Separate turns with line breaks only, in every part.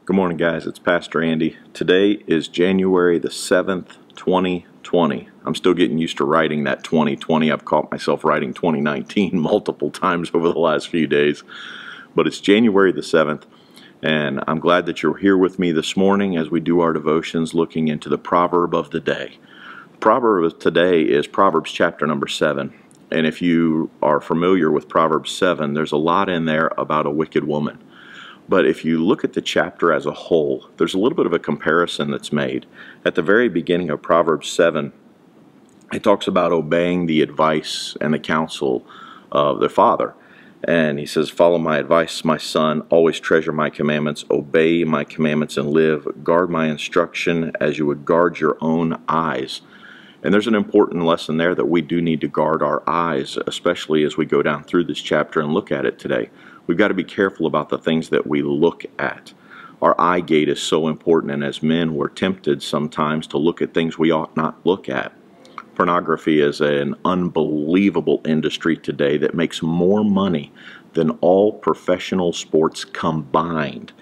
Good morning, guys. It's Pastor Andy. Today is January the 7th, 2020. I'm still getting used to writing that 2020. I've caught myself writing 2019 multiple times over the last few days. But it's January the 7th, and I'm glad that you're here with me this morning as we do our devotions looking into the proverb of the day. The proverb of today is Proverbs chapter number 7. And if you are familiar with Proverbs 7, there's a lot in there about a wicked woman. But if you look at the chapter as a whole, there's a little bit of a comparison that's made. At the very beginning of Proverbs 7, it talks about obeying the advice and the counsel of the father. And he says, "Follow my advice, my son. Always treasure my commandments. Obey my commandments and live. Guard my instruction as you would guard your own eyes." And there's an important lesson there that we do need to guard our eyes, especially as we go down through this chapter and look at it today. We've got to be careful about the things that we look at. Our eye gate is so important, and as men, we're tempted sometimes to look at things we ought not look at. Pornography is an unbelievable industry today that makes more money than all professional sports combined.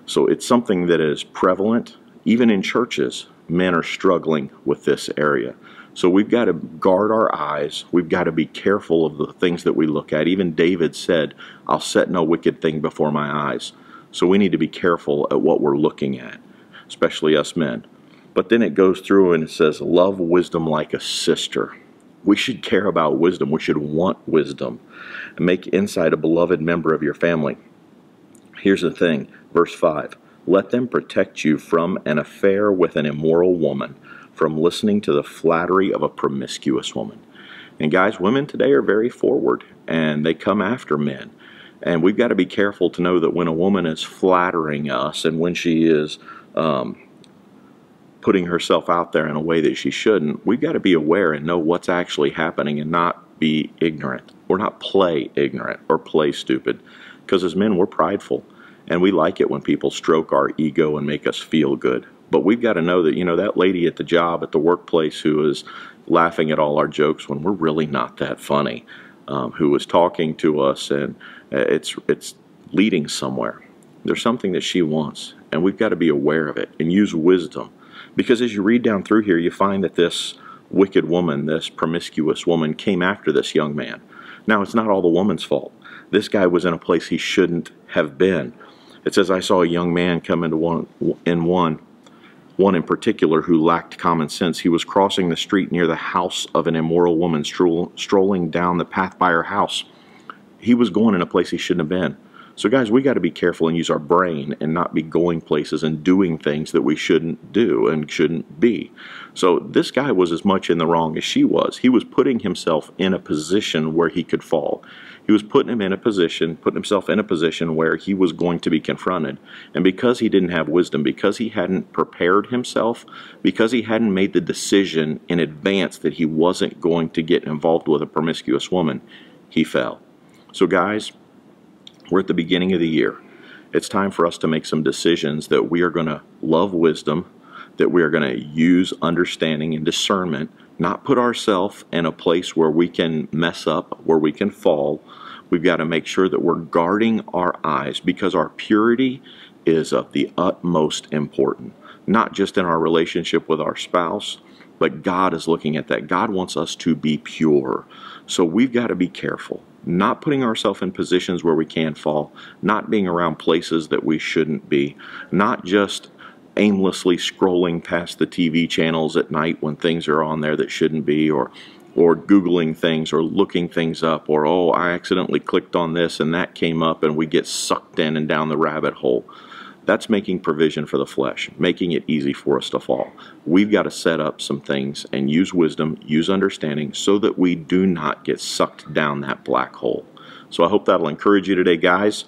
So it's something that is prevalent. Even in churches, men are struggling with this area. So we've got to guard our eyes. We've got to be careful of the things that we look at. Even David said, "I'll set no wicked thing before my eyes." So we need to be careful at what we're looking at, especially us men. But then it goes through and it says, "Love wisdom like a sister." We should care about wisdom. We should want wisdom. And make insight a beloved member of your family. Here's the thing, verse 5. "Let them protect you from an affair with an immoral woman, from listening to the flattery of a promiscuous woman." And guys, women today are very forward, and they come after men. And we've got to be careful to know that when a woman is flattering us and when she is putting herself out there in a way that she shouldn't, we've got to be aware and know what's actually happening and not be ignorant, or not play ignorant or play stupid. Because as men, we're prideful. And we like it when people stroke our ego and make us feel good. But we've got to know that, that lady at the job, at the workplace, who is laughing at all our jokes when we're really not that funny, who is talking to us, and it's leading somewhere. There's something that she wants, and we've got to be aware of it and use wisdom. Because as you read down through here, you find that this wicked woman, this promiscuous woman, came after this young man. Now, it's not all the woman's fault. This guy was in a place he shouldn't have been. It says, "I saw a young man come into one in particular who lacked common sense. He was crossing the street near the house of an immoral woman, strolling down the path by her house." He was going in a place he shouldn't have been. So guys, we got to be careful and use our brain and not be going places and doing things that we shouldn't do and shouldn't be. So this guy was as much in the wrong as she was. He was putting himself in a position where he could fall. He was putting himself in a position where he was going to be confronted. And because he didn't have wisdom, because he hadn't prepared himself, because he hadn't made the decision in advance that he wasn't going to get involved with a promiscuous woman, he fell. So guys, we're at the beginning of the year. It's time for us to make some decisions that we are going to love wisdom, that we are going to use understanding and discernment, not put ourselves in a place where we can mess up, where we can fall. We've got to make sure that we're guarding our eyes, because our purity is of the utmost importance, not just in our relationship with our spouse, but God is looking at that. God wants us to be pure. So we've got to be careful, not putting ourselves in positions where we can fall, not being around places that we shouldn't be, not just aimlessly scrolling past the TV channels at night when things are on there that shouldn't be, or Googling things or looking things up, or, oh, I accidentally clicked on this and that came up, and we get sucked in and down the rabbit hole. That's making provision for the flesh, making it easy for us to fall. We've got to set up some things and use wisdom, use understanding, so that we do not get sucked down that black hole. So I hope that'll encourage you today, guys.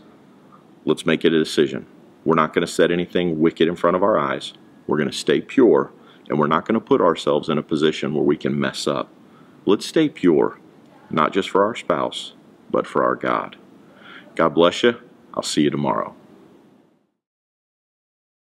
Let's make it a decision. We're not going to set anything wicked in front of our eyes. We're going to stay pure, and we're not going to put ourselves in a position where we can mess up. Let's stay pure, not just for our spouse, but for our God. God bless you. I'll see you tomorrow.